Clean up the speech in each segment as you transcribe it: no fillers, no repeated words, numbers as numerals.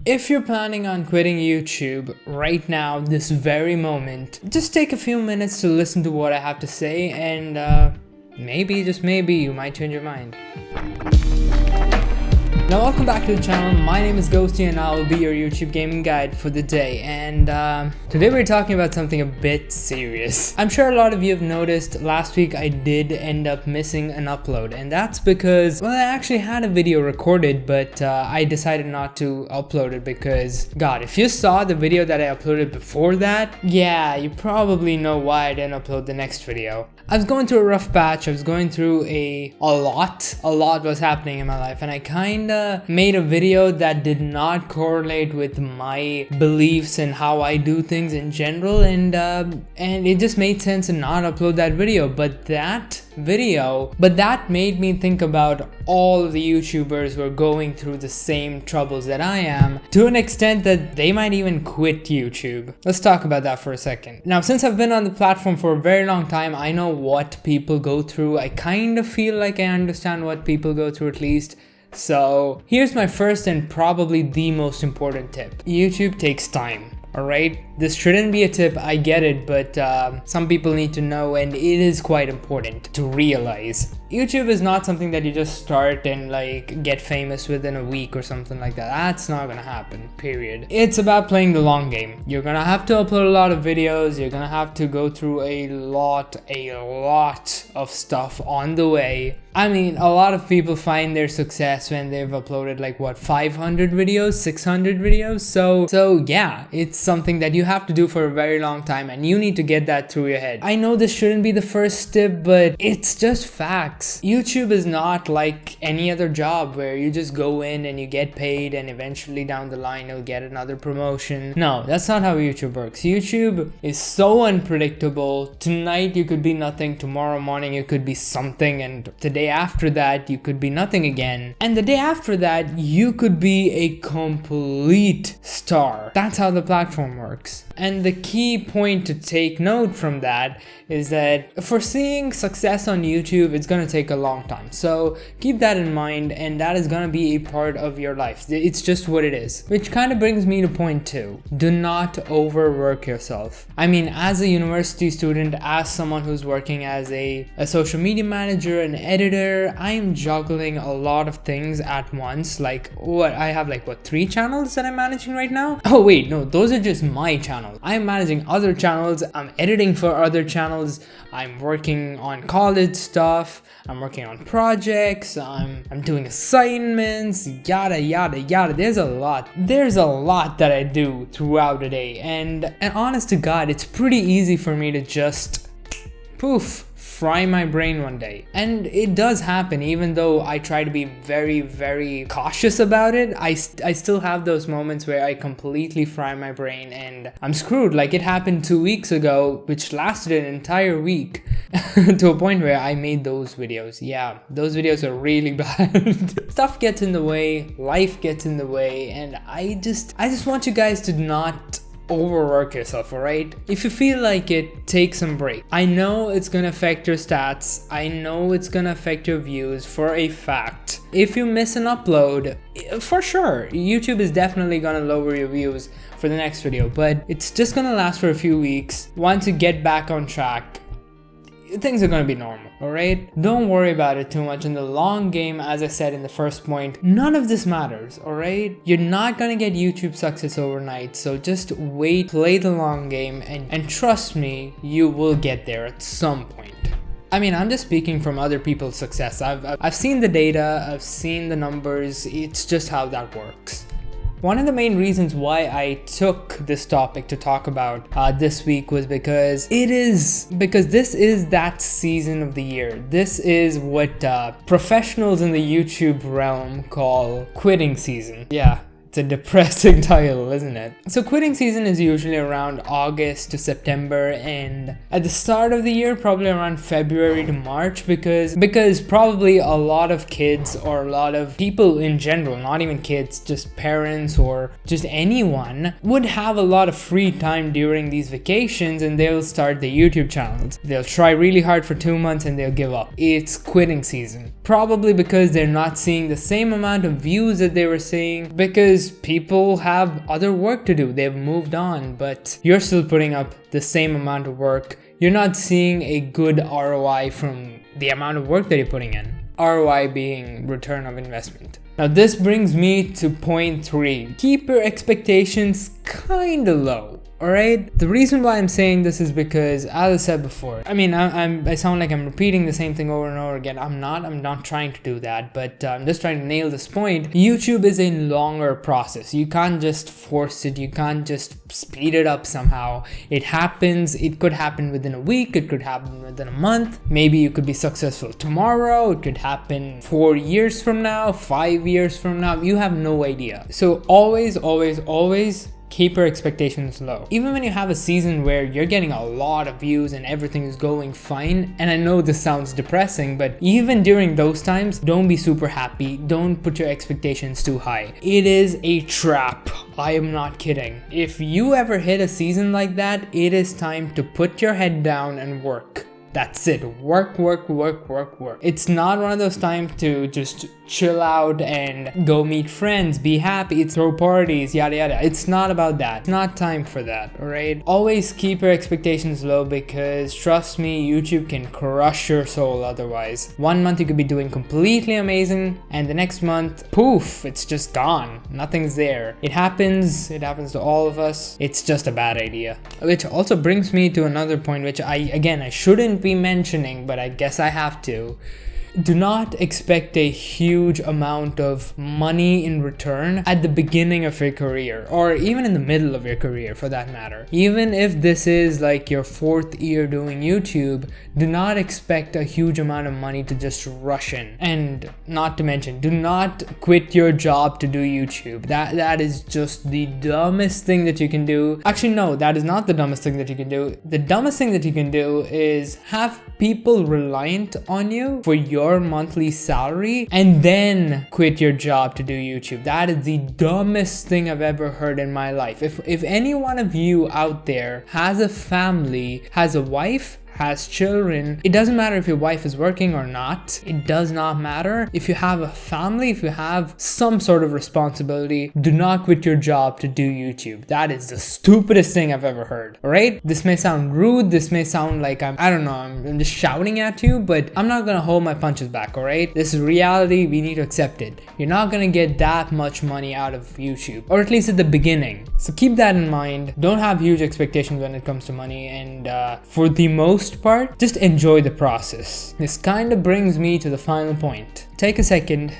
If you're planning on quitting YouTube right now, this very moment, just take a few minutes to listen to what I have to say, and maybe, just maybe, you might change your mind. Now welcome back to the channel. My name is Ghosty and I'll be your YouTube gaming guide for the day, and today we're talking about something a bit serious. I'm sure a lot of you have noticed last week I did end up missing an upload, and that's because, well, I actually had a video recorded, but I decided not to upload it because, God, if you saw the video that I uploaded before that, yeah, you probably know why I didn't upload the next video. I was going through a rough patch. I was going through a lot was happening in my life, and I kinda made a video that did not correlate with my beliefs and how I do things in general, and it just made sense to not upload that video. But that made me think about all of the YouTubers who are going through the same troubles that I am, to an extent that they might even quit YouTube. Let's talk about that for a second. Now, since I've been on the platform for a very long time, I know what people go through. I kind of feel like I understand what people go through, at least. So here's my first and probably the most important tip. YouTube takes time. Alright, this shouldn't be a tip, I get it, but some people need to know, and it is quite important to realize. YouTube is not something that you just start and like get famous within a week or something like that. That's not gonna happen, period. It's about playing the long game. You're gonna have to upload a lot of videos, you're gonna have to go through a lot of stuff on the way. I mean, a lot of people find their success when they've uploaded like what, 500 videos, 600 videos. So yeah, it's something that you have to do for a very long time, and you need to get that through your head. I know this shouldn't be the first tip, but it's just facts. YouTube is not like any other job where you just go in and you get paid and eventually down the line you'll get another promotion. No, that's not how YouTube works. YouTube is so unpredictable. Tonight you could be nothing, tomorrow morning you could be something, and the day after that you could be nothing again, and the day after that you could be a complete star. That's how the platform works. And the key point to take note from that is that for seeing success on YouTube, it's gonna take a long time. So keep that in mind, and that is gonna be a part of your life. It's just what it is. Which kind of brings me to point 2. Do not overwork yourself. I mean, as a university student, as someone who's working as a social media manager, an editor, I am juggling a lot of things at once. Like I have 3 channels that I'm managing right now? Oh wait, no, those are just my channels. I'm managing other channels, I'm editing for other channels, I'm working on college stuff, I'm working on projects, I'm doing assignments, yada yada yada. There's a lot that I do throughout the day, and honest to God, it's pretty easy for me to just poof, fry my brain one day. And it does happen, even though I try to be very, very cautious about it. I still have those moments where I completely fry my brain and I'm screwed. Like it happened 2 weeks ago, which lasted an entire week to a point where I made those videos. Yeah, those videos are really bad. Stuff gets in the way, life gets in the way, and I just want you guys to not overwork yourself, alright? If you feel like it, take some break. I know it's gonna affect your stats, I know it's gonna affect your views for a fact. If you miss an upload, for sure, YouTube is definitely gonna lower your views for the next video, but it's just gonna last for a few weeks. Once you get back on track, things are gonna be normal, alright? Don't worry about it too much. In the long game, as I said in the first point, none of this matters, alright? You're not gonna get YouTube success overnight, so just wait, play the long game, and trust me, you will get there at some point. I mean, I'm just speaking from other people's success. I've seen the data, I've seen the numbers, it's just how that works. One of the main reasons why I took this topic to talk about this week was because this is that season of the year. This is what professionals in the YouTube realm call quitting season. Yeah. It's a depressing title, isn't it? So quitting season is usually around August to September, and at the start of the year, probably around February to March, because probably a lot of kids or a lot of people in general, not even kids, just parents or just anyone, would have a lot of free time during these vacations, and they'll start the YouTube channels. They'll try really hard for 2 months and they'll give up. It's quitting season. Probably because they're not seeing the same amount of views that they were seeing, because because people have other work to do. They've moved on, but you're still putting up the same amount of work. You're not seeing a good ROI from the amount of work that you're putting in. ROI being return of investment. Now this brings me to point 3. Keep your expectations kinda low. Alright, the reason why I'm saying this is because, as I said before, I mean, I sound like I'm repeating the same thing over and over again. I'm not trying to do that, but I'm just trying to nail this point. YouTube is a longer process. You can't just force it. You can't just speed it up somehow. It happens. It could happen within a week. It could happen within a month. Maybe you could be successful tomorrow. It could happen 4 years from now, 5 years from now. You have no idea. So always keep your expectations low. Even when you have a season where you're getting a lot of views and everything is going fine, and I know this sounds depressing, but even during those times, don't be super happy. Don't put your expectations too high. It is a trap. I am not kidding. If you ever hit a season like that, it is time to put your head down and work. That's it. Work. It's not one of those times to just chill out and go meet friends, be happy, throw parties, yada yada. It's not about that. It's not time for that, alright? Always keep your expectations low, because trust me, YouTube can crush your soul otherwise. 1 month you could be doing completely amazing, and the next month, poof, it's just gone. Nothing's there. It happens to all of us. It's just a bad idea. Which also brings me to another point, which I shouldn't be mentioning, but I guess I have to. Do not expect a huge amount of money in return at the beginning of your career, or even in the middle of your career for that matter. Even if this is like your 4th year doing YouTube, do not expect a huge amount of money to just rush in. And not to mention, do not quit your job to do YouTube. That is just the dumbest thing that you can do. Actually, no, that is not the dumbest thing that you can do. The dumbest thing that you can do is have people reliant on you for your monthly salary and then quit your job to do YouTube. That is the dumbest thing I've ever heard in my life. If any one of you out there has a family, has a wife, has children, it doesn't matter if your wife is working or not. It does not matter. If you have a family, if you have some sort of responsibility, do not quit your job to do YouTube. That is the stupidest thing I've ever heard. Alright? This may sound rude, this may sound like I'm just shouting at you, but I'm not gonna hold my punches back, alright? This is reality, we need to accept it. You're not gonna get that much money out of YouTube, or at least at the beginning. So keep that in mind. Don't have huge expectations when it comes to money, and for the most part, just enjoy the process. This kind of brings me to the final point. Take a second,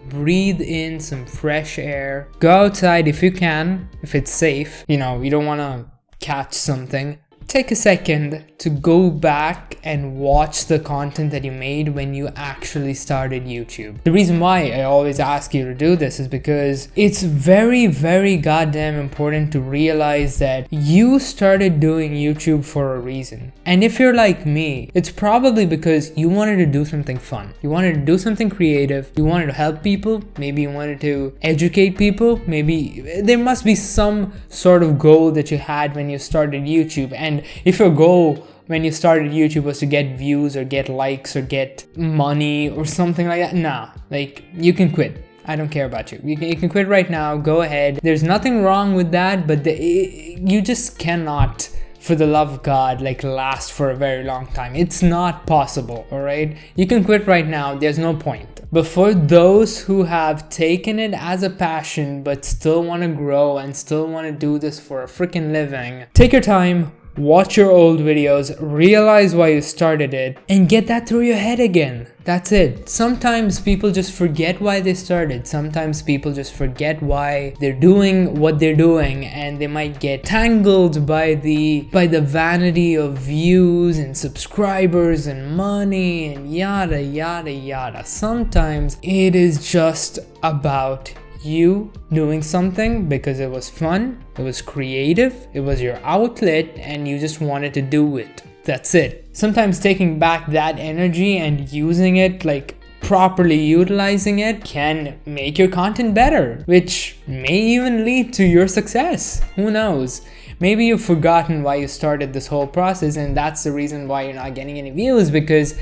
breathe in some fresh air, go outside if you can, if it's safe, you don't want to catch something. Take a second to go back and watch the content that you made when you actually started YouTube. The reason why I always ask you to do this is because it's very, very goddamn important to realize that you started doing YouTube for a reason. And if you're like me, it's probably because you wanted to do something fun. You wanted to do something creative. You wanted to help people. Maybe you wanted to educate people. Maybe there must be some sort of goal that you had when you started YouTube. And if your goal when you started YouTube was to get views or get likes or get money or something like that, nah, like you can quit. I don't care about you. You can quit right now. Go ahead. There's nothing wrong with that, but you just cannot, for the love of God, like last for a very long time. It's not possible, all right? You can quit right now. There's no point. But for those who have taken it as a passion but still want to grow and still want to do this for a freaking living, take your time. Watch your old videos, realize why you started it, and get that through your head again. That's it. Sometimes people just forget why they started. Sometimes people just forget why they're doing what they're doing, and they might get tangled by the vanity of views and subscribers and money and yada yada yada. Sometimes it is just about you doing something because it was fun, it was creative, it was your outlet, and you just wanted to do it. That's it. Sometimes taking back that energy and using it, like properly utilizing it, can make your content better, which may even lead to your success. Who knows? Maybe you've forgotten why you started this whole process, and that's the reason why you're not getting any views, because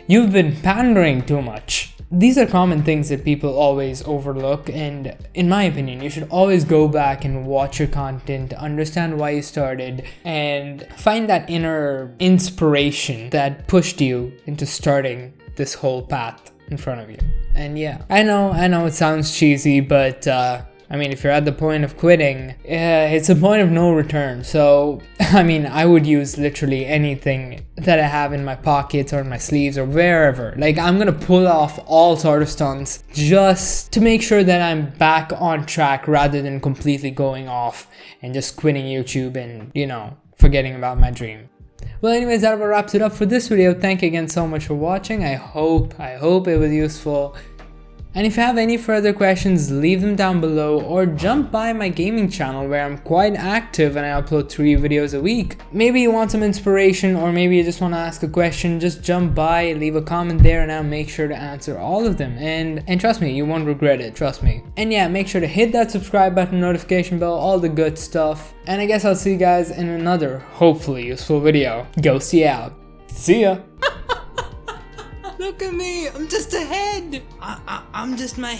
you've been pandering too much. these are common things that people always overlook, and in my opinion, you should always go back and watch your content, understand why you started, and find that inner inspiration that pushed you into starting this whole path in front of you. And yeah, I know it sounds cheesy, but I mean, if you're at the point of quitting, it's a point of no return. So, I mean, I would use literally anything that I have in my pockets or in my sleeves or wherever. Like, I'm gonna pull off all sort of stunts just to make sure that I'm back on track rather than completely going off and just quitting YouTube and, you know, forgetting about my dream. Well, anyways, that about wraps it up for this video. Thank you again so much for watching. I hope it was useful. And if you have any further questions, leave them down below or jump by my gaming channel where I'm quite active and I upload 3 videos a week. Maybe you want some inspiration or maybe you just want to ask a question, just jump by, leave a comment there and I'll make sure to answer all of them. And trust me, you won't regret it, trust me. And yeah, make sure to hit that subscribe button, notification bell, all the good stuff. And I guess I'll see you guys in another hopefully useful video. Ghosty out. See ya. Look at me, I'm just a head. I'm just my head.